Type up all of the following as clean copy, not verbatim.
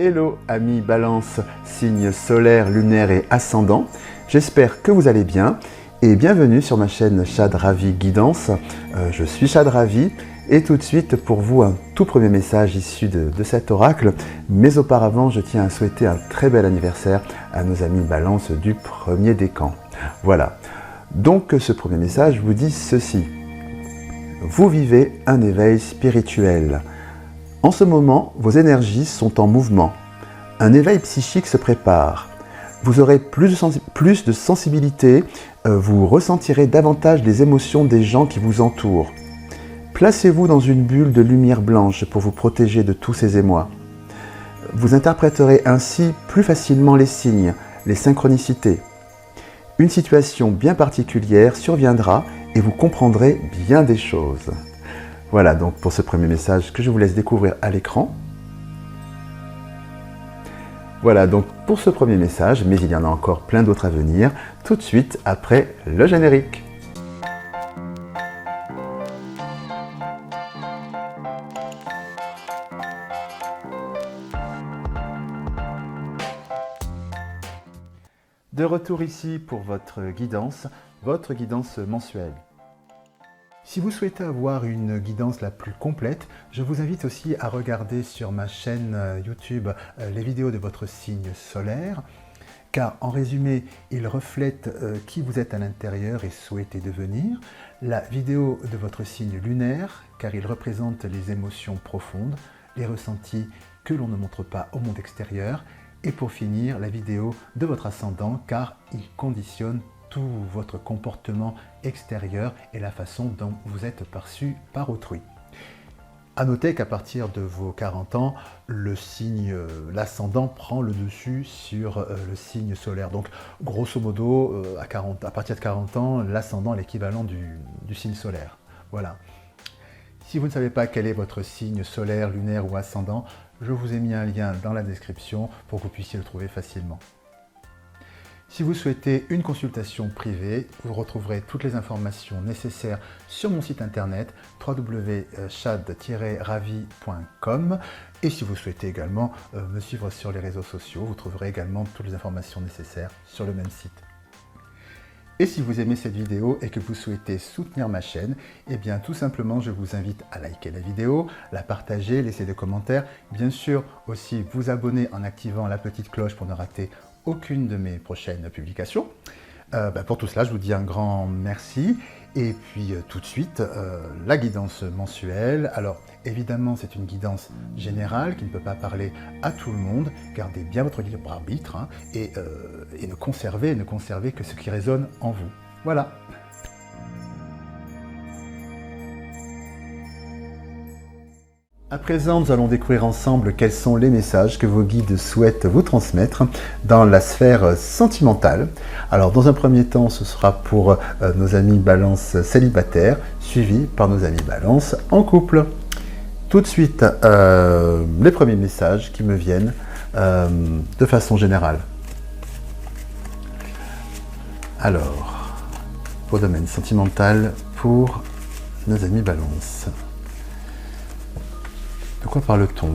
Hello amis Balance, signe solaire, lunaire et ascendant. J'espère que vous allez bien et bienvenue sur ma chaîne Chad Ravi Guidance. Je suis Chad Ravi et tout de suite pour vous un tout premier message issu de cet oracle. Mais auparavant, je tiens à souhaiter un très bel anniversaire à nos amis Balance du premier décan. Voilà, donc ce premier message vous dit ceci. Vous vivez un éveil spirituel. En ce moment, vos énergies sont en mouvement. Un éveil psychique se prépare. Vous aurez plus de sensibilité, vous ressentirez davantage les émotions des gens qui vous entourent. Placez-vous dans une bulle de lumière blanche pour vous protéger de tous ces émois. Vous interpréterez ainsi plus facilement les signes, les synchronicités. Une situation bien particulière surviendra et vous comprendrez bien des choses. Voilà donc pour ce premier message que je vous laisse découvrir à l'écran. Voilà donc pour ce premier message, mais il y en a encore plein d'autres à venir, tout de suite après le générique. De retour ici pour votre guidance mensuelle. Si vous souhaitez avoir une guidance la plus complète, je vous invite aussi à regarder sur ma chaîne YouTube les vidéos de votre signe solaire, car en résumé, ils reflètent qui vous êtes à l'intérieur et souhaitez devenir. La vidéo de votre signe lunaire, car il représente les émotions profondes, les ressentis que l'on ne montre pas au monde extérieur. Et pour finir, la vidéo de votre ascendant, car il conditionne tout votre comportement extérieur et la façon dont vous êtes perçu par autrui. À noter qu'à partir de vos 40 ans, le signe, l'ascendant prend le dessus sur le signe solaire. Donc grosso modo, à partir de 40 ans, l'ascendant est l'équivalent du signe solaire. Voilà. Si vous ne savez pas quel est votre signe solaire, lunaire ou ascendant, je vous ai mis un lien dans la description pour que vous puissiez le trouver facilement. Si vous souhaitez une consultation privée, vous retrouverez toutes les informations nécessaires sur mon site internet www.chad-ravi.com. Et si vous souhaitez également me suivre sur les réseaux sociaux, vous trouverez également toutes les informations nécessaires sur le même site. Et si vous aimez cette vidéo et que vous souhaitez soutenir ma chaîne, eh bien tout simplement je vous invite à liker la vidéo, la partager, laisser des commentaires, bien sûr aussi vous abonner en activant la petite cloche pour ne rater aucune de mes prochaines publications. Pour tout cela, je vous dis un grand merci. Et puis tout de suite, la guidance mensuelle. Alors évidemment, c'est une guidance générale qui ne peut pas parler à tout le monde. Gardez bien votre libre arbitre et ne conservez que ce qui résonne en vous. Voilà. À présent, nous allons découvrir ensemble quels sont les messages que vos guides souhaitent vous transmettre dans la sphère sentimentale. Alors, dans un premier temps, ce sera pour nos amis Balance célibataires, suivi par nos amis Balance en couple. Tout de suite, les premiers messages qui me viennent de façon générale. Alors, au domaine sentimental pour nos amis Balance. De quoi parle-t-on?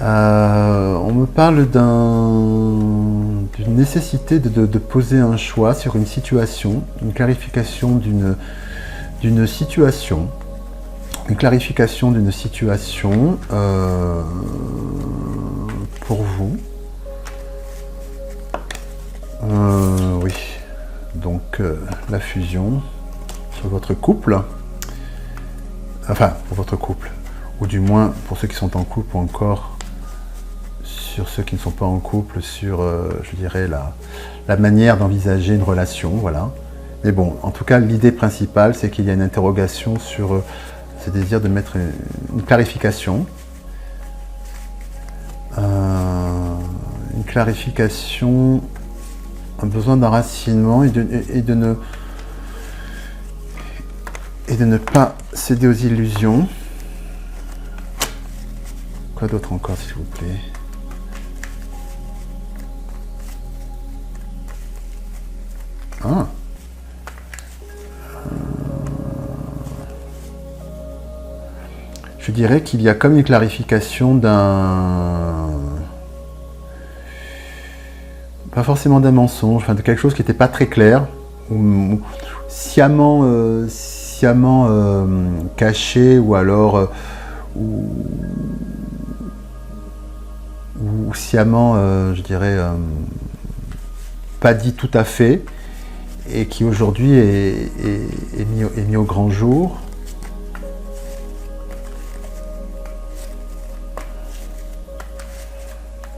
On me parle d'une nécessité de poser un choix sur une situation, une clarification d'une situation, pour vous. Oui, donc la fusion. Votre couple, enfin pour votre couple, ou du moins pour ceux qui sont en couple ou encore sur ceux qui ne sont pas en couple, sur je dirais la manière d'envisager une relation, voilà. Mais bon, en tout cas l'idée principale c'est qu'il y a une interrogation sur ce désir de mettre une clarification, un besoin d'enracinement et de ne pas céder aux illusions. Quoi d'autre encore, s'il vous plaît? Ah. je dirais qu'il y a comme une clarification d'un... pas forcément d'un mensonge, enfin de quelque chose qui n'était pas très clair, ou sciemment, caché, ou alors ou sciemment, je dirais, pas dit tout à fait, et qui aujourd'hui est mis au grand jour.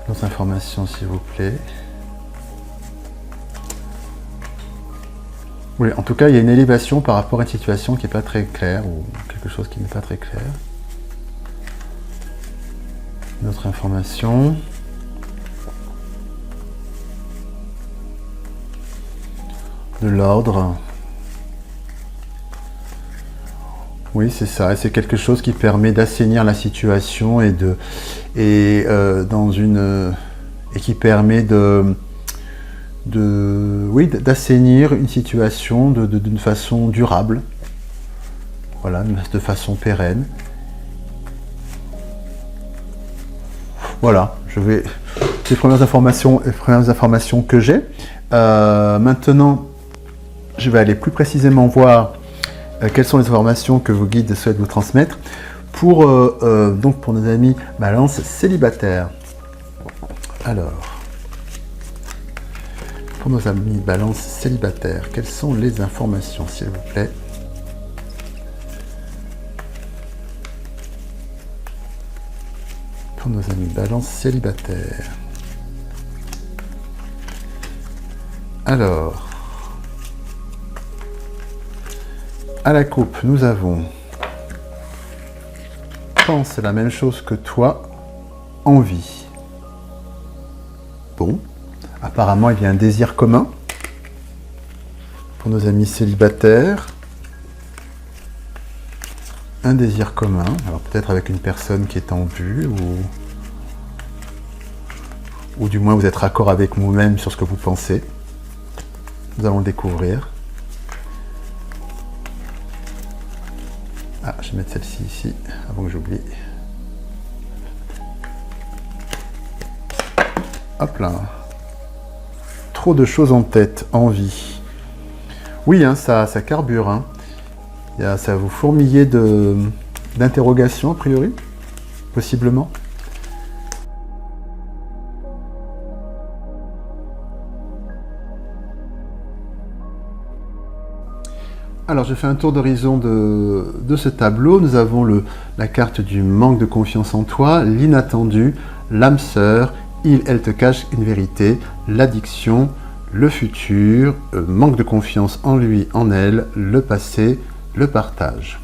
D'autres informations, s'il vous plaît. Oui, en tout cas, il y a une élévation par rapport à une situation qui n'est pas très claire, ou quelque chose qui n'est pas très clair. D'autres informations. De l'ordre. Oui, c'est ça. C'est quelque chose qui permet d'assainir la situation et qui permet d'assainir une situation d'une façon durable. Voilà, de façon pérenne. Voilà, les premières informations que j'ai. Maintenant, je vais aller plus précisément voir quelles sont les informations que vos guides souhaitent vous transmettre donc pour nos amis Balance célibataires. Alors, pour nos amis Balance célibataires, quelles sont les informations, s'il vous plaît? Pour nos amis Balance célibataires. Alors, à la coupe, nous avons pense la même chose que toi, envie. Bon, apparemment il y a un désir commun pour nos amis célibataires. Un désir commun, alors peut-être avec une personne qui est en vue, ou du moins vous êtes raccord avec vous-même sur ce que vous pensez. Nous allons le découvrir. Ah, je vais mettre celle-ci ici, avant que j'oublie. Hop là. Trop de choses en tête, envie. Oui, hein, ça carbure. Hein. Ça va vous fourmiller d'interrogations, a priori, possiblement. Alors, je fais un tour d'horizon de ce tableau. Nous avons la carte du manque de confiance en toi, l'inattendu, l'âme sœur, elle te cache une vérité, l'addiction, le futur, manque de confiance en lui, en elle, le passé, le partage.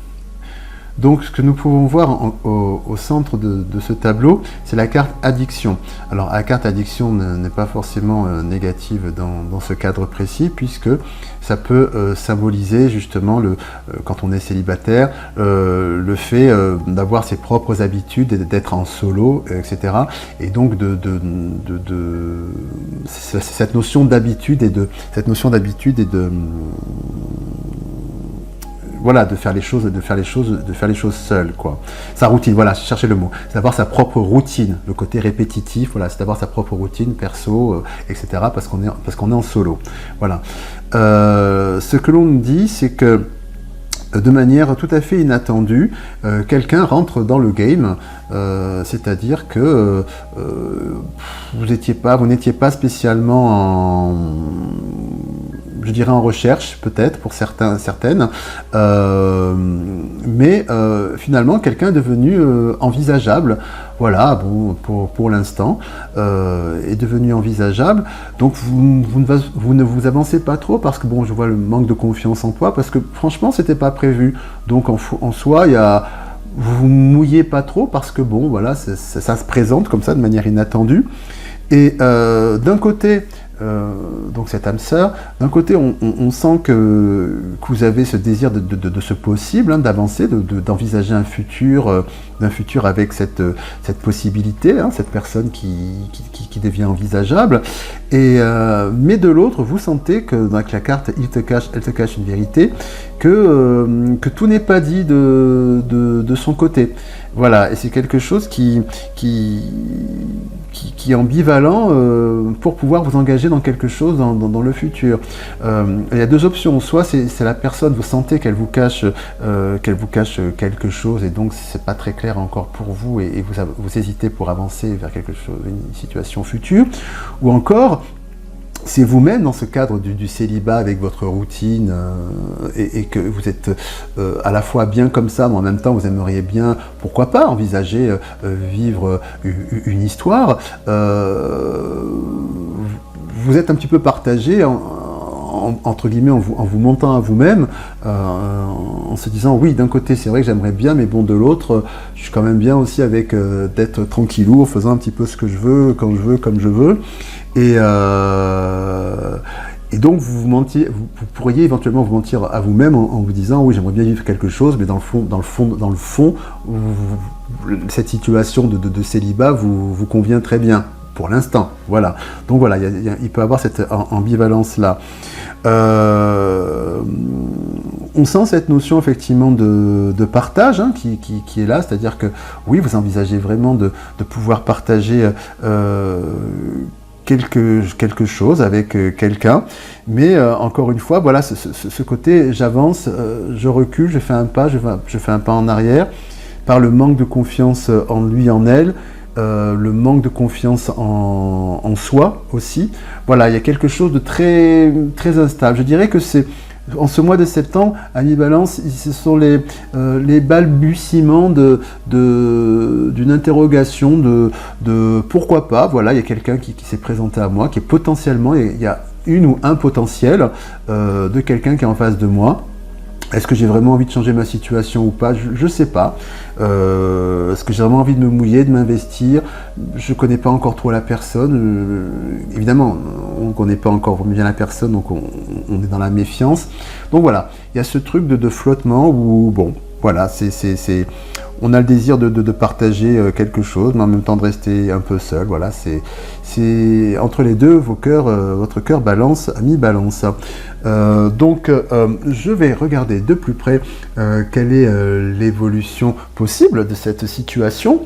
Donc, ce que nous pouvons voir au centre de ce tableau, c'est la carte addiction. Alors, la carte addiction n'est pas forcément négative dans ce cadre précis, puisque ça peut symboliser justement, quand on est célibataire, le fait d'avoir ses propres habitudes et d'être en solo, etc. Et donc, cette notion d'habitude et de voilà, de faire les choses seul, quoi. Sa routine, voilà, cherchez le mot. C'est d'avoir sa propre routine, le côté répétitif, voilà, c'est d'avoir sa propre routine perso, etc. parce qu'on est en solo. Voilà. Ce que l'on dit, c'est que de manière tout à fait inattendue, quelqu'un rentre dans le game, c'est-à-dire que vous n'étiez pas spécialement je dirais en recherche, peut-être, pour certaines, mais finalement, quelqu'un est devenu envisageable, voilà, bon, pour l'instant, est devenu envisageable, donc vous ne vous avancez pas trop, parce que, bon, je vois le manque de confiance en toi, parce que, franchement, c'était pas prévu, donc en soi, vous vous mouillez pas trop, parce que, bon, voilà, ça se présente comme ça, de manière inattendue, et d'un côté, donc cette âme sœur, d'un côté on sent que vous avez ce désir de ce possible, hein, d'avancer, d'envisager un futur avec cette possibilité, hein, cette personne qui devient envisageable, mais de l'autre vous sentez que dans la carte elle te cache une vérité, que tout n'est pas dit de son côté. Voilà, et c'est quelque chose qui est ambivalent pour pouvoir vous engager dans quelque chose dans le futur. Il y a deux options, soit c'est la personne, vous sentez qu'elle vous cache quelque chose et donc c'est pas très clair encore pour vous et vous hésitez pour avancer vers quelque chose, une situation future, ou encore c'est vous-même dans ce cadre du célibat avec votre routine et que vous êtes à la fois bien comme ça, mais en même temps vous aimeriez bien, pourquoi pas, envisager vivre une histoire. Vous êtes un petit peu partagé entre guillemets en vous montant à vous-même, en se disant oui, d'un côté c'est vrai que j'aimerais bien, mais bon, de l'autre je suis quand même bien aussi avec d'être tranquillou en faisant un petit peu ce que je veux, quand je veux, comme je veux. Et donc vous pourriez éventuellement vous mentir à vous-même en vous disant oui, j'aimerais bien vivre quelque chose, mais dans le fond, cette situation de célibat vous convient très bien pour l'instant. Voilà. Donc voilà, il peut y avoir cette ambivalence là. On sent cette notion effectivement de partage, hein, qui est là, c'est-à-dire que oui, vous envisagez vraiment de pouvoir partager quelque chose avec quelqu'un, mais encore une fois, voilà, ce côté j'avance, je recule, je fais un pas en arrière, par le manque de confiance en lui, en elle, le manque de confiance en soi aussi. Voilà, il y a quelque chose de très, très instable. Je dirais que c'est en ce mois de septembre, à mi-balance, ce sont les balbutiements d'une interrogation de pourquoi pas. Voilà, il y a quelqu'un qui s'est présenté à moi, qui est potentiellement, il y a une ou un potentiel de quelqu'un qui est en face de moi. Est-ce que j'ai vraiment envie de changer ma situation ou pas? Je ne sais pas. Est-ce que j'ai vraiment envie de me mouiller, de m'investir? Je ne connais pas encore trop la personne. Évidemment, on ne connaît pas encore bien la personne, donc on est dans la méfiance. Donc voilà, il y a ce truc de flottement où, bon, voilà, on a le désir de partager quelque chose, mais en même temps de rester un peu seul. Voilà, c'est entre les deux, votre cœur balance à mi-balance. Donc, je vais regarder de plus près quelle est l'évolution possible de cette situation,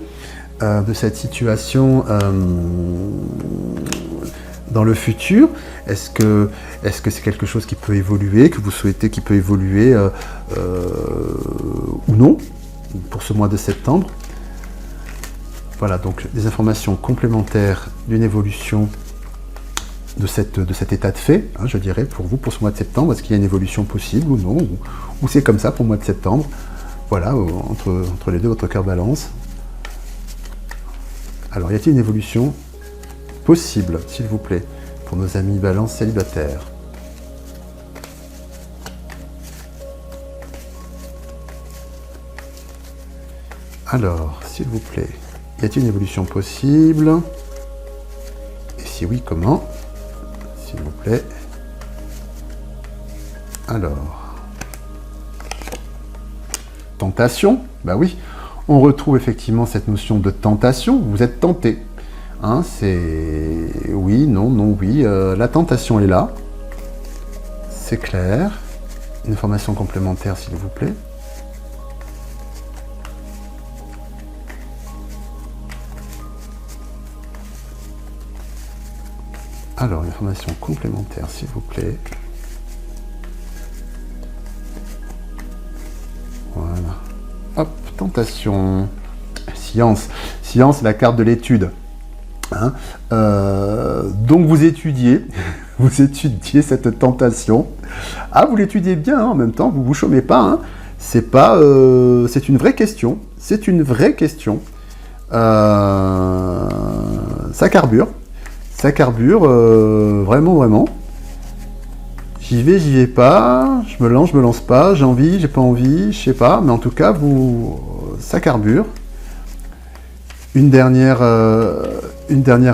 dans le futur. Est-ce que c'est quelque chose qui peut évoluer, que vous souhaitez qui peut évoluer ou non pour ce mois de septembre? Voilà, donc des informations complémentaires d'une évolution de cet état de fait, hein, je dirais, pour vous, pour ce mois de septembre. Est-ce qu'il y a une évolution possible ou non, ou c'est comme ça pour le mois de septembre? Voilà, entre les deux, votre cœur balance. Alors, y a-t-il une évolution possible, s'il vous plaît, pour nos amis balance célibataires? Alors, s'il vous plaît, y a-t-il une évolution possible? Et si oui, comment? S'il vous plaît. Alors, tentation, bah oui, on retrouve effectivement cette notion de tentation. Vous êtes tenté, hein, c'est oui, non, non, oui. La tentation est là, c'est clair. Une information complémentaire, s'il vous plaît. Alors, une information complémentaire, s'il vous plaît. Voilà. Hop, tentation. Science. Science, la carte de l'étude. Hein, donc, vous étudiez cette tentation. Ah, vous l'étudiez bien, hein, en même temps, vous ne vous chômez pas. Hein. C'est une vraie question. C'est une vraie question. Ça carbure. Ça carbure, vraiment, vraiment. J'y vais pas, je me lance pas, j'ai envie, j'ai pas envie, je sais pas, mais en tout cas, ça carbure. Une dernière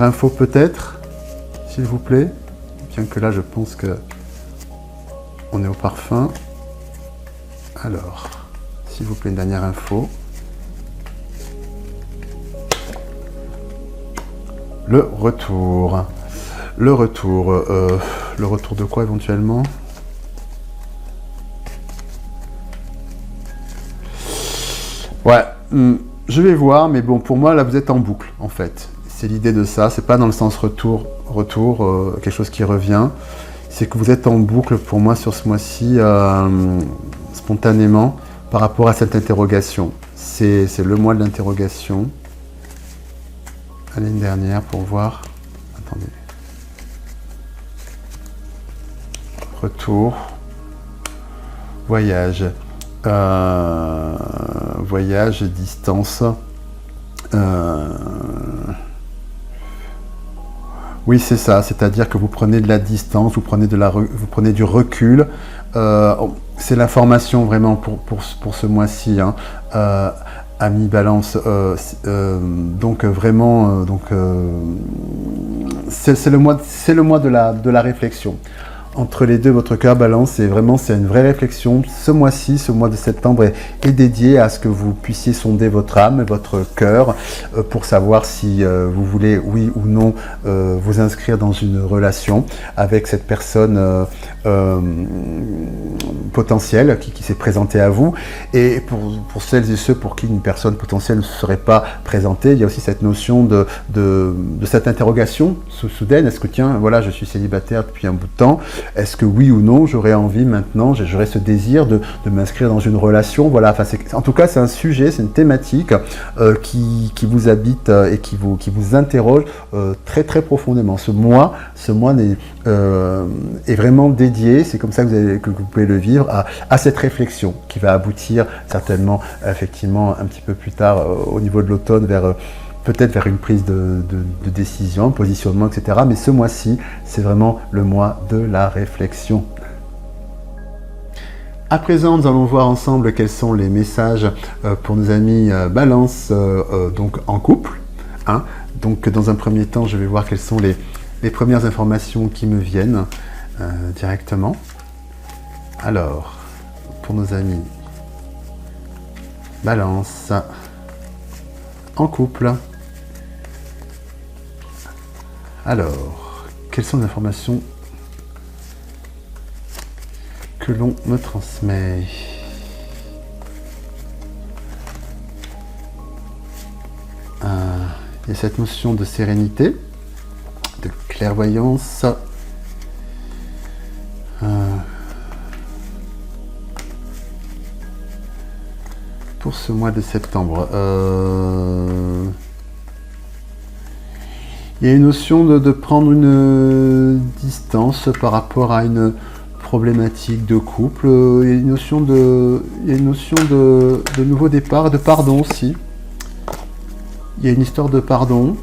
info peut-être, s'il vous plaît. Bien que là, je pense que on est au parfum. Alors, s'il vous plaît, une dernière info. Le retour. Le retour. Le retour de quoi éventuellement? Ouais, je vais voir, mais bon, pour moi, là, vous êtes en boucle, en fait. C'est l'idée de ça, c'est pas dans le sens retour, quelque chose qui revient. C'est que vous êtes en boucle, pour moi, sur ce mois-ci, spontanément, par rapport à cette interrogation. C'est le mois de l'interrogation. L'année dernière, pour voir. Attendez. Retour. Voyage. Voyage, distance. Oui, c'est ça. C'est-à-dire que vous prenez de la distance, vous prenez du recul. C'est l'information vraiment pour ce mois-ci. Hein. Ami Balance. Donc vraiment, c'est le mois de la réflexion. Entre les deux, votre cœur Balance, c'est une vraie réflexion. Ce mois-ci, ce mois de septembre est dédié à ce que vous puissiez sonder votre âme, votre cœur, pour savoir si vous voulez, oui ou non, vous inscrire dans une relation avec cette personne potentielle qui s'est présentée à vous. Et pour celles et ceux pour qui une personne potentielle ne se serait pas présentée, il y a aussi cette notion de cette interrogation soudaine. Est-ce que tiens, voilà, je suis célibataire depuis un bout de temps. Est-ce que oui ou non, j'aurais envie maintenant, j'aurais ce désir de m'inscrire dans une relation. Voilà, enfin, en tout cas, c'est un sujet, c'est une thématique qui vous habite et qui vous interroge très très profondément. Ce mois est vraiment dédié, c'est comme ça que vous pouvez le vivre, à cette réflexion qui va aboutir certainement, effectivement, un petit peu plus tard au niveau de l'automne peut-être vers une prise de décision, positionnement, etc. Mais ce mois-ci, c'est vraiment le mois de la réflexion. À présent, nous allons voir ensemble quels sont les messages pour nos amis Balance, donc en couple. Hein. Donc, dans un premier temps, je vais voir quelles sont les premières informations qui me viennent directement. Alors, pour nos amis Balance, en couple. Alors, quelles sont les informations que l'on me transmet? Il y a cette notion de sérénité, de clairvoyance. Pour ce mois de septembre. Il y a une notion de prendre une distance par rapport à une problématique de couple. Il y a une notion de nouveau départ, de pardon aussi. Il y a une histoire de pardon.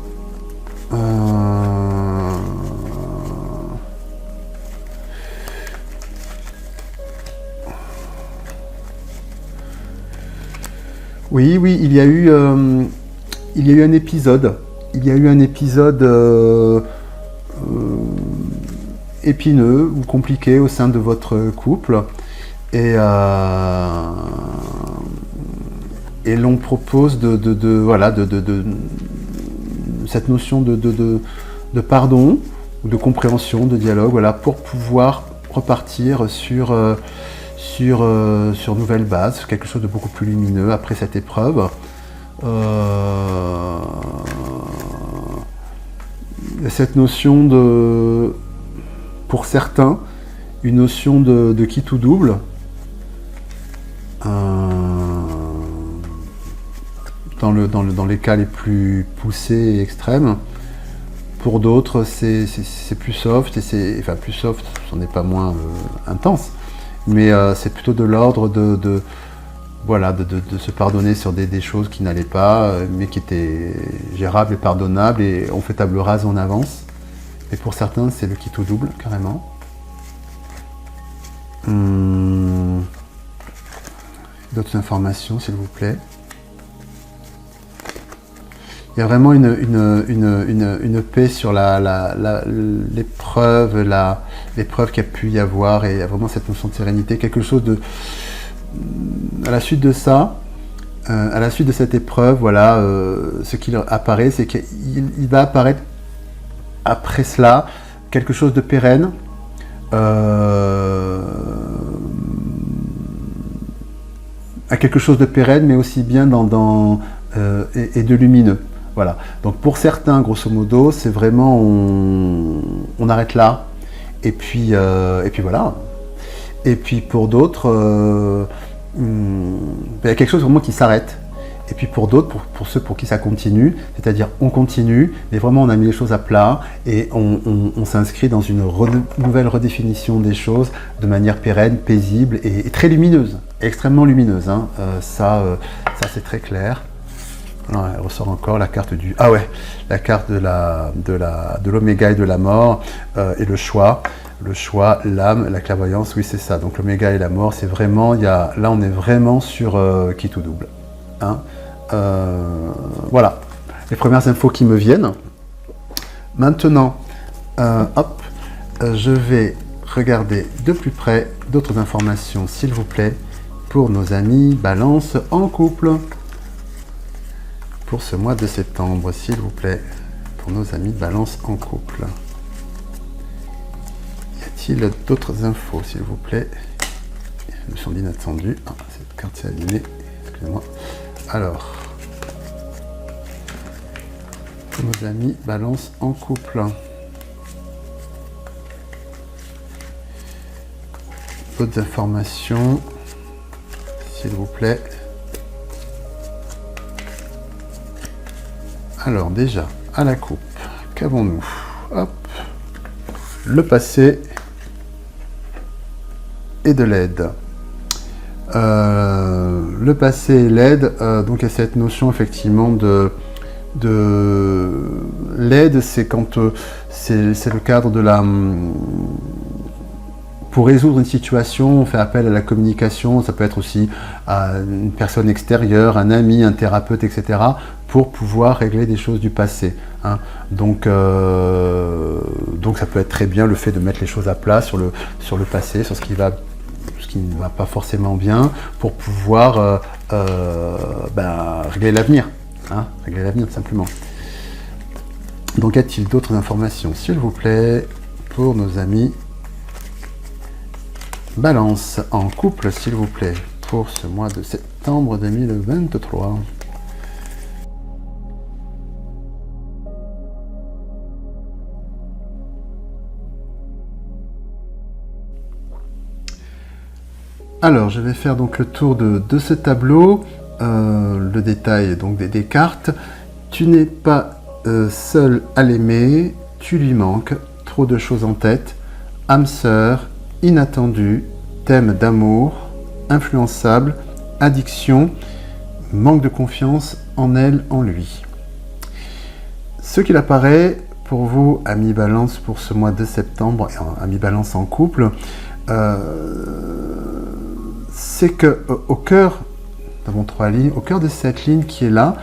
Oui, il y a eu un épisode. Il y a eu un épisode épineux ou compliqué au sein de votre couple. Et l'on propose cette notion de pardon, de compréhension, de dialogue, voilà, pour pouvoir repartir sur nouvelle base, quelque chose de beaucoup plus lumineux après cette épreuve. Cette notion pour certains, une notion de quitte ou double. Dans les cas les plus poussés et extrêmes. Pour d'autres, c'est plus soft, plus soft, ce n'est pas moins intense, mais c'est plutôt de l'ordre de se pardonner sur des choses qui n'allaient pas, mais qui étaient gérables et pardonnables, et on fait table rase, on avance. Et pour certains, c'est le quitte ou double, carrément. D'autres informations, s'il vous plaît. Il il y a vraiment une paix sur l'épreuve, l'épreuve qu'il y a pu y avoir, et il y a vraiment cette notion de sérénité, quelque chose de... À la suite de ça, à la suite de cette épreuve, voilà, ce qui apparaît, c'est qu'il va apparaître après cela quelque chose de pérenne, à quelque chose de pérenne, mais aussi bien et de lumineux. Voilà. Donc pour certains, grosso modo, c'est vraiment on arrête là, et puis voilà. Et puis pour d'autres, il y a quelque chose vraiment qui s'arrête. Et puis pour d'autres, pour ceux pour qui ça continue, c'est-à-dire on continue, mais vraiment on a mis les choses à plat et on s'inscrit dans une nouvelle redéfinition des choses de manière pérenne, paisible et très lumineuse, extrêmement lumineuse. Hein. Ça c'est très clair. Non, elle ressort encore la carte du... Ah ouais, la carte de l'oméga et de la mort et le choix. Le choix, l'âme, la clairvoyance, oui c'est ça. Donc l'oméga et la mort, c'est vraiment... Là on est vraiment sur qui tout double. Hein. Voilà, les premières infos qui me viennent. Maintenant, hop, je vais regarder de plus près d'autres informations, s'il vous plaît, pour nos amis Balance en couple. Pour ce mois de septembre, s'il vous plaît, pour nos amis Balance en couple. Y a-t-il d'autres infos, s'il vous plaît? Elles me sont inattendues. Ah, cette carte s'est allumée, excusez-moi. Alors, pour nos amis Balance en couple. D'autres informations, s'il vous plaît. Alors déjà, à la coupe, qu'avons-nous? Hop, le passé et de l'aide. Le passé et l'aide, donc il y a cette notion effectivement de l'aide, c'est quand c'est le cadre de la... Pour résoudre une situation, on fait appel à la communication, ça peut être aussi à une personne extérieure, un ami, un thérapeute, etc., pour pouvoir régler des choses du passé. Hein. Donc ça peut être très bien le fait de mettre les choses à plat sur le passé, sur ce qui ne va pas forcément bien, pour pouvoir régler l'avenir. Hein, régler l'avenir, simplement. Donc, y a-t-il d'autres informations, s'il vous plaît, pour nos amis Balance en couple, s'il vous plaît, pour ce mois de septembre 2023. Alors, je vais faire donc le tour de ce tableau, le détail donc des cartes. Tu n'es pas seul à l'aimer, tu lui manques, trop de choses en tête, âme sœur, inattendu, thème d'amour, influençable, addiction, manque de confiance en elle, en lui. Ce qu'il apparaît pour vous, amis Balance, pour ce mois de septembre, et amis Balance en couple, c'est que au cœur, nous avons 3 lignes, au cœur de cette ligne qui est là,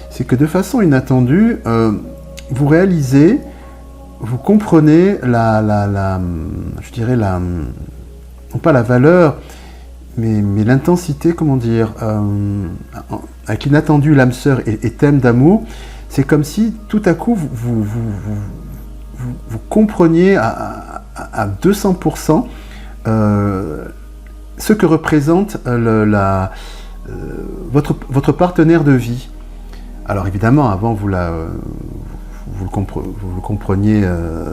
c'est que de façon inattendue, vous réalisez, vous comprenez je dirais non pas la valeur, mais l'intensité, comment dire, avec l'inattendu, l'âme sœur et thème d'amour, c'est comme si tout à coup vous compreniez à 200% ce que représente votre partenaire de vie. Alors évidemment, avant vous le compreniez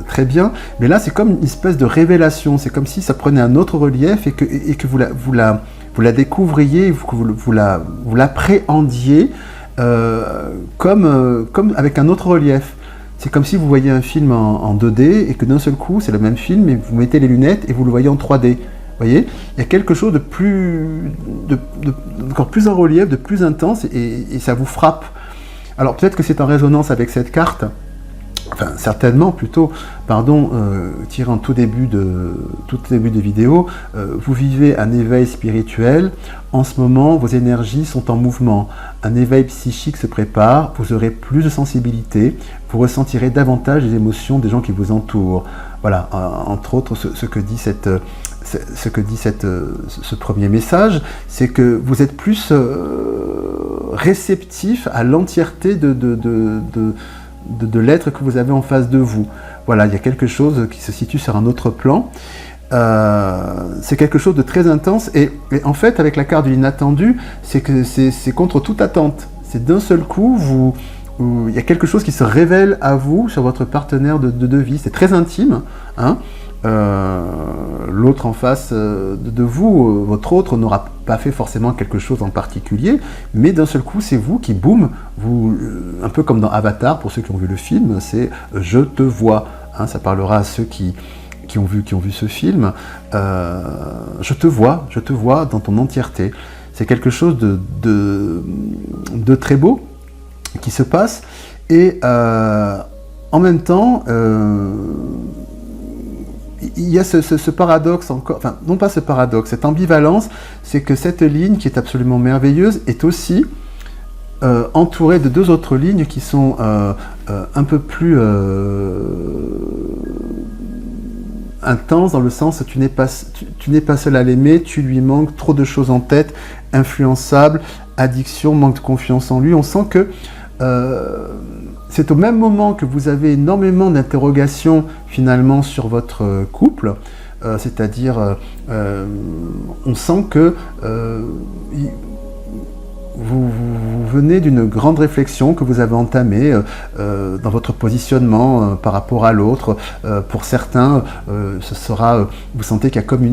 très bien, mais là c'est comme une espèce de révélation, c'est comme si ça prenait un autre relief et que vous la découvriez, que vous l'appréhendiez comme avec un autre relief. C'est comme si vous voyez un film en 2D et que d'un seul coup c'est le même film et vous mettez les lunettes et vous le voyez en 3D. Vous voyez, il y a quelque chose encore plus en relief, de plus intense et ça vous frappe. Alors peut-être que c'est en résonance avec cette carte enfin certainement plutôt, pardon, tiré en tout début de vidéo, vous vivez un éveil spirituel. En ce moment, vos énergies sont en mouvement. Un éveil psychique se prépare, vous aurez plus de sensibilité, vous ressentirez davantage les émotions des gens qui vous entourent. Voilà, entre autres, ce que dit ce premier message, c'est que vous êtes plus réceptif à l'entièreté de l'être que vous avez en face de vous. Voilà, il y a quelque chose qui se situe sur un autre plan. C'est quelque chose de très intense et en fait, avec la carte de l'inattendu, c'est que c'est contre toute attente. C'est d'un seul coup, il y a quelque chose qui se révèle à vous sur votre partenaire de vie. C'est très intime, hein. L'autre en face de vous, votre autre, n'aura pas fait forcément quelque chose en particulier, mais d'un seul coup, c'est vous qui, boum, un peu comme dans Avatar, pour ceux qui ont vu le film, c'est « je te vois hein », ça parlera à ceux qui ont vu ce film. Je te vois dans ton entièreté. C'est quelque chose de très beau qui se passe, et en même temps, il y a ce paradoxe encore, enfin non pas ce paradoxe, cette ambivalence, c'est que cette ligne qui est absolument merveilleuse est aussi entourée de deux autres lignes qui sont un peu plus intenses, dans le sens tu n'es pas seul à l'aimer, tu lui manques, trop de choses en tête, influençable, addiction, manque de confiance en lui. On sent que c'est au même moment que vous avez énormément d'interrogations finalement sur votre couple, c'est-à-dire on sent que vous venez d'une grande réflexion que vous avez entamée dans votre positionnement par rapport à l'autre. Pour certains, ce sera, vous sentez qu'il y a comme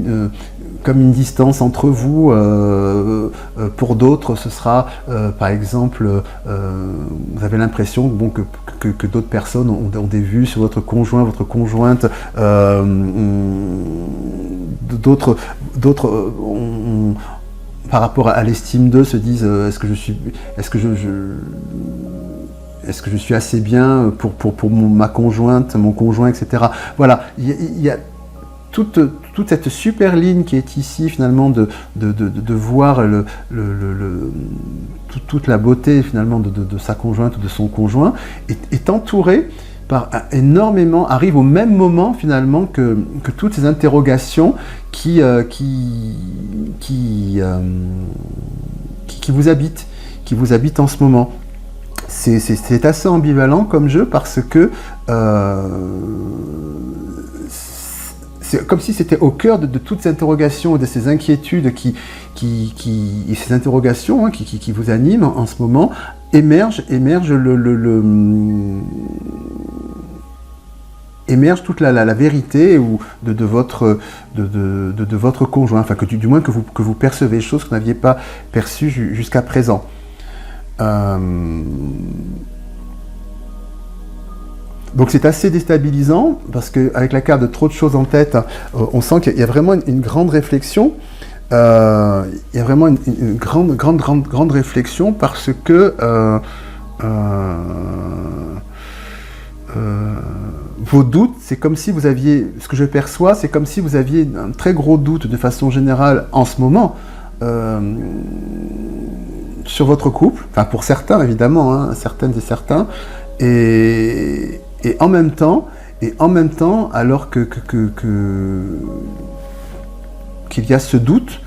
une distance entre vous. Pour d'autres, ce sera, par exemple, vous avez l'impression bon, que d'autres personnes ont des vues sur votre conjoint, votre conjointe. D'autres par rapport à l'estime d'eux, se disent est-ce que je suis assez bien pour ma conjointe, mon conjoint, etc. Voilà, il y a toute cette super ligne qui est ici finalement de voir toute la beauté finalement de sa conjointe ou de son conjoint est entourée par énormément, arrive au même moment finalement que toutes ces interrogations qui vous habitent en ce moment. C'est assez ambivalent comme jeu parce que c'est comme si c'était au cœur de toutes ces interrogations et de ces inquiétudes et ces interrogations hein, qui vous animent en ce moment, émerge toute la vérité ou de votre conjoint, enfin du moins que vous percevez, choses que vous n'aviez pas perçues jusqu'à présent. Donc c'est assez déstabilisant parce qu'avec la carte de trop de choses en tête, on sent qu'il y a vraiment une grande réflexion. Il y a vraiment une grande réflexion parce que vos doutes, c'est comme si vous aviez, ce que je perçois, c'est comme si vous aviez un très gros doute de façon générale en ce moment sur votre couple, enfin pour certains évidemment, hein, certaines et certains, et en même temps, alors qu'il y a ce doute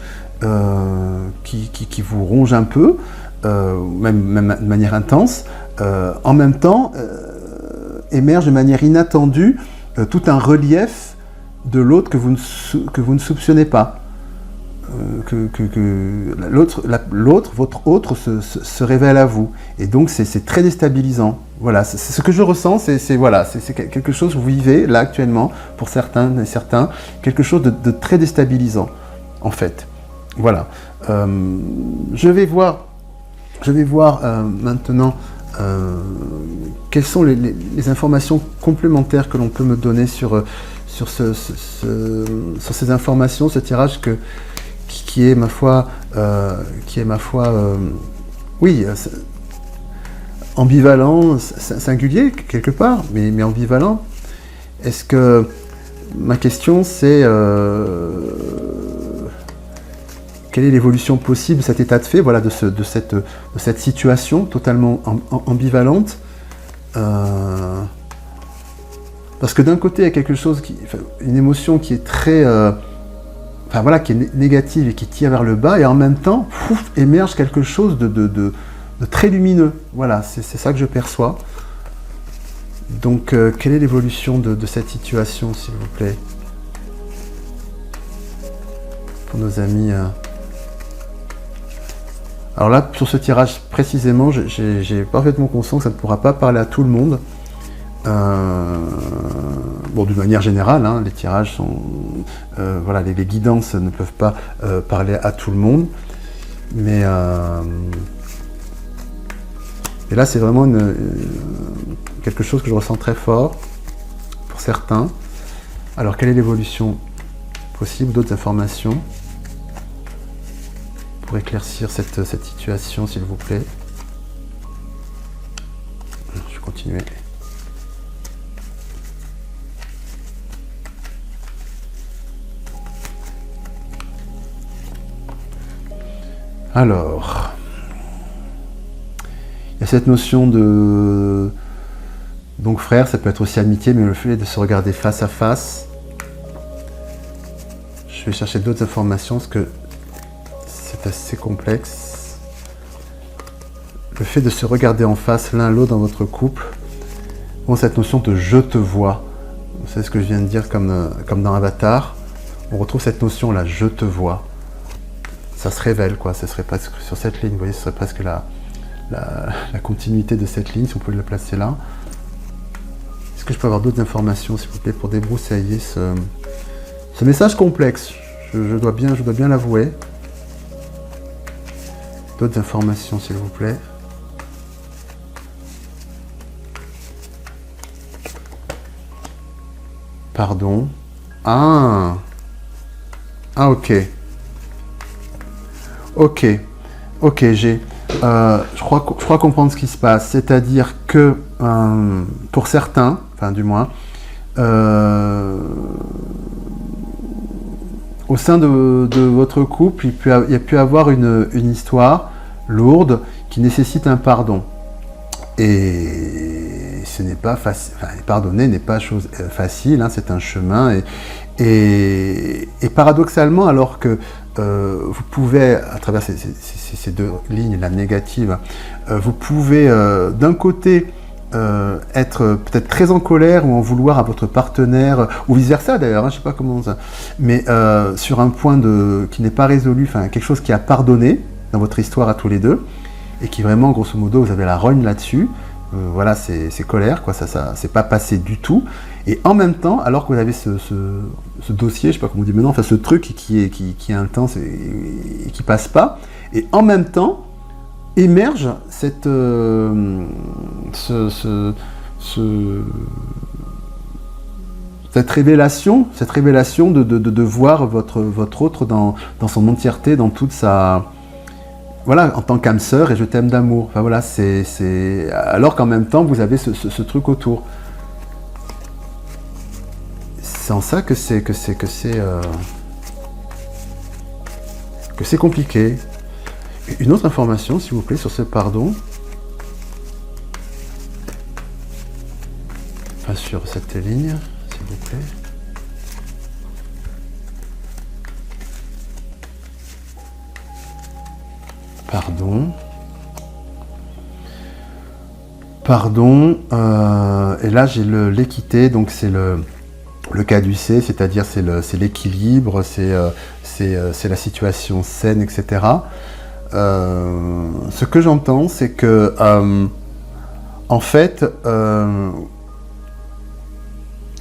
qui vous ronge un peu, même de manière intense, en même temps émerge de manière inattendue tout un relief de l'autre que vous ne soupçonnez pas. Votre autre se révèle à vous. Et donc c'est très déstabilisant. Voilà, c'est ce que je ressens, c'est quelque chose que vous vivez là actuellement, pour certains et certains, quelque chose de très déstabilisant, en fait. Voilà. Je vais voir maintenant quelles sont les informations complémentaires que l'on peut me donner sur ces informations, ce tirage qui est ma foi, oui, ambivalent, singulier quelque part, mais ambivalent. Est-ce que ma question c'est quelle est l'évolution possible de cet état de fait, voilà, de cette situation totalement ambivalente, parce que d'un côté il y a quelque chose une émotion qui est très voilà, qui est négative et qui tire vers le bas, et en même temps émerge quelque chose de très lumineux. Voilà, c'est ça que je perçois. Donc, quelle est l'évolution de cette situation, s'il vous plaît, pour nos amis Alors là, sur ce tirage précisément, j'ai parfaitement conscience que ça ne pourra pas parler à tout le monde. Bon, d'une manière générale, hein, les tirages sont... voilà, les guidances ne peuvent pas parler à tout le monde. Mais et là, c'est vraiment quelque chose que je ressens très fort pour certains. Alors, quelle est l'évolution possible? D'autres informations pour éclaircir cette situation, s'il vous plaît. Je vais continuer. Alors, il y a cette notion de... Donc frère, ça peut être aussi amitié, mais le fait de se regarder face à face. Je vais chercher d'autres informations parce que c'est assez complexe. Le fait de se regarder en face l'un l'autre dans votre couple. Bon, cette notion de je te vois. Vous savez ce que je viens de dire comme dans Avatar. On retrouve cette notion là, je te vois. Ça se révèle, quoi. Ce serait presque sur cette ligne, vous voyez, ce serait presque la continuité de cette ligne, si on peut le placer là. Est-ce que je peux avoir d'autres informations, s'il vous plaît, pour débroussailler ce message complexe? Je dois bien l'avouer. D'autres informations, s'il vous plaît. Pardon. Ah, ok. Ok, je crois comprendre ce qui se passe. C'est-à-dire que, pour certains, enfin du moins, au sein de votre couple, il y a pu avoir une histoire lourde qui nécessite un pardon. Et ce n'est pas facile, enfin, pardonner n'est pas chose facile, hein, c'est un chemin. Et paradoxalement, alors que vous pouvez, à travers ces deux lignes, la négative, vous pouvez d'un côté être peut-être très en colère ou en vouloir à votre partenaire, ou vice-versa d'ailleurs, hein, je ne sais pas comment ça, mais sur un point qui n'est pas résolu, enfin quelque chose qui a pardonné dans votre histoire à tous les deux, et qui vraiment, grosso modo, vous avez la rogne là-dessus, voilà, c'est colère, quoi, ça c'est pas passé du tout. Et en même temps, alors que vous avez ce dossier, je sais pas comment on dit maintenant, enfin ce truc qui est intense et qui passe pas, et en même temps émerge cette révélation de voir votre autre dans son entièreté, dans toute sa... Voilà, en tant qu'âme sœur, et je t'aime d'amour. Enfin voilà, alors qu'en même temps, vous avez ce truc autour. C'est en ça que c'est compliqué. Une autre information, s'il vous plaît, sur ce pardon. Enfin, sur cette ligne, s'il vous plaît. Pardon. Et là, j'ai l'équité, donc c'est le caducé, c'est-à-dire c'est l'équilibre, c'est la situation saine, etc. Ce que j'entends, c'est que, en fait,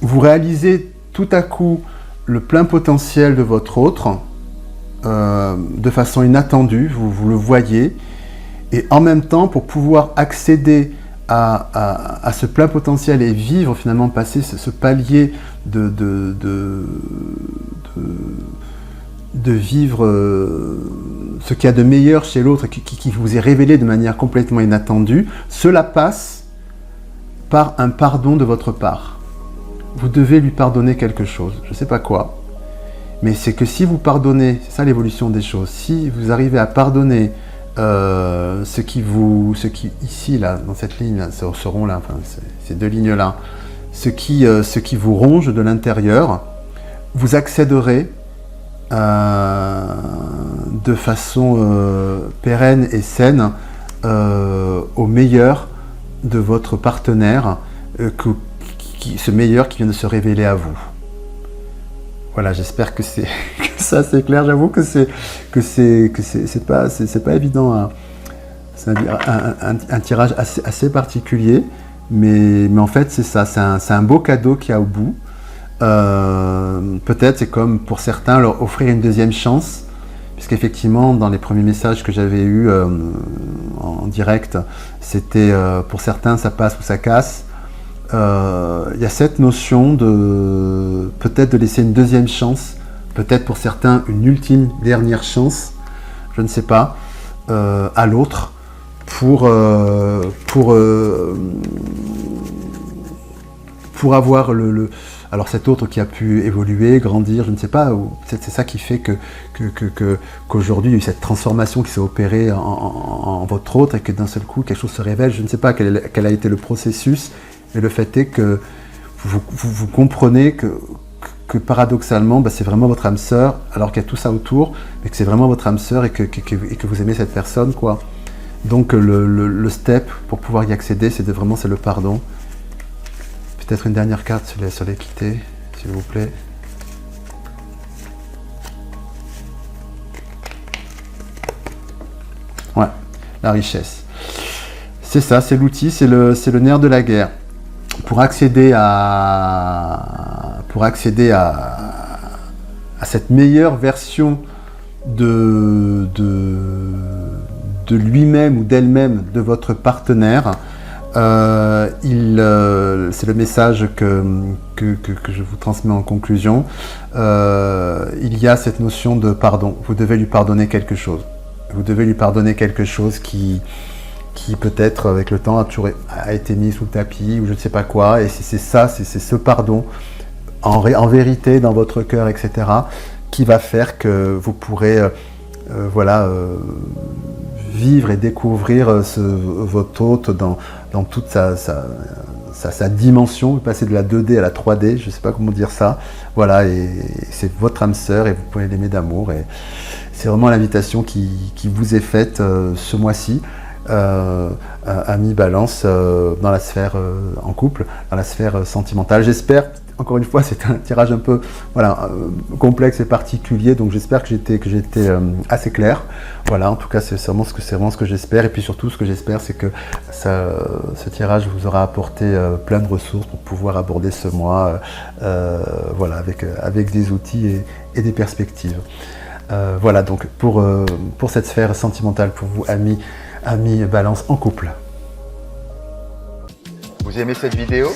vous réalisez tout à coup le plein potentiel de votre autre, de façon inattendue, vous le voyez, et en même temps, pour pouvoir accéder à ce plein potentiel et vivre, finalement, passer ce palier de vivre ce qu'il y a de meilleur chez l'autre, qui vous est révélé de manière complètement inattendue, cela passe par un pardon de votre part. Vous devez lui pardonner quelque chose, je ne sais pas quoi, mais c'est que si vous pardonnez, c'est ça l'évolution des choses, si vous arrivez à pardonner ce qui ici, là, dans cette ligne, là, ce rond-là, enfin, ces deux lignes-là, ce qui vous ronge de l'intérieur, vous accéderez de façon pérenne et saine au meilleur de votre partenaire, ce meilleur qui vient de se révéler à vous. Voilà, j'espère que ça c'est clair. J'avoue que c'est pas évident. C'est un tirage assez particulier, mais en fait c'est ça. C'est un beau cadeau qu'il y a au bout. Peut-être c'est comme pour certains leur offrir une deuxième chance, puisqu'effectivement dans les premiers messages que j'avais eus en direct, c'était pour certains ça passe ou ça casse. Il y a cette notion de peut-être de laisser une deuxième chance, peut-être pour certains une ultime dernière chance, je ne sais pas, à l'autre pour avoir alors cet autre qui a pu évoluer, grandir, je ne sais pas, c'est ça qui fait qu'aujourd'hui il y a eu cette transformation qui s'est opérée en votre autre et que d'un seul coup quelque chose se révèle. Je ne sais pas quel a été le processus, mais le fait est que vous comprenez que paradoxalement c'est vraiment votre âme sœur, alors qu'il y a tout ça autour, mais que c'est vraiment votre âme sœur et que vous aimez cette personne, quoi. Donc le step pour pouvoir y accéder, c'est le pardon. Peut-être une dernière carte sur l'équité, s'il vous plaît. Ouais, la richesse. C'est ça, c'est l'outil, c'est le nerf de la guerre. Pour accéder à cette meilleure version de lui-même ou d'elle-même, de votre partenaire, c'est le message que je vous transmets en conclusion. Il y a cette notion de pardon. Vous devez lui pardonner quelque chose. Vous devez lui pardonner quelque chose qui peut-être avec le temps a été mis sous le tapis ou je ne sais pas quoi. Et c'est ce pardon en vérité dans votre cœur, etc., qui va faire que vous pourrez vivre et découvrir votre hôte dans toute sa dimension, passer de la 2D à la 3D, je ne sais pas comment dire ça. Voilà, et c'est votre âme sœur et vous pouvez l'aimer d'amour. Et c'est vraiment l'invitation qui vous est faite ce mois-ci, amis Balance, dans la sphère en couple, dans la sphère sentimentale. J'espère. Encore une fois, c'est un tirage un peu complexe et particulier, donc j'espère que j'étais assez clair. Voilà, en tout cas, c'est vraiment ce que j'espère. Et puis surtout, ce que j'espère, c'est que ce tirage vous aura apporté plein de ressources pour pouvoir aborder ce mois avec des outils et des perspectives. Voilà, donc pour cette sphère sentimentale, pour vous, amis Balance en couple. Vous aimez cette vidéo ?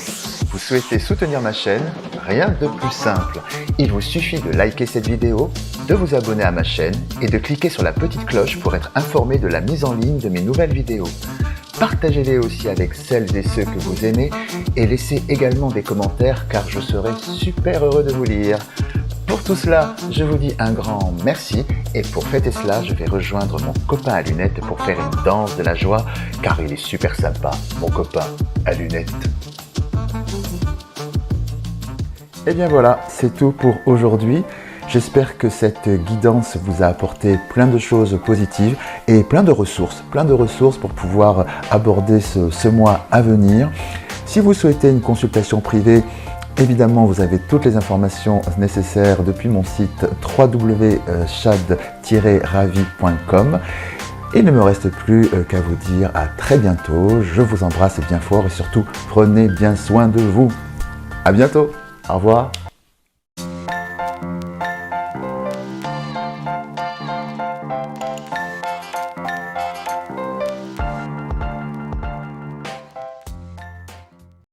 Vous souhaitez soutenir ma chaîne ? Rien de plus simple. Il vous suffit de liker cette vidéo, de vous abonner à ma chaîne et de cliquer sur la petite cloche pour être informé de la mise en ligne de mes nouvelles vidéos. Partagez-les aussi avec celles et ceux que vous aimez et laissez également des commentaires car je serai super heureux de vous lire. Pour tout cela, je vous dis un grand merci et pour fêter cela, je vais rejoindre mon copain à lunettes pour faire une danse de la joie car il est super sympa, mon copain à lunettes. Et bien voilà, c'est tout pour aujourd'hui. J'espère que cette guidance vous a apporté plein de choses positives et plein de ressources pour pouvoir aborder ce mois à venir. Si vous souhaitez une consultation privée, évidemment, vous avez toutes les informations nécessaires depuis mon site www.chad-ravi.com. Il ne me reste plus qu'à vous dire à très bientôt. Je vous embrasse bien fort et surtout, prenez bien soin de vous. À bientôt. Au revoir.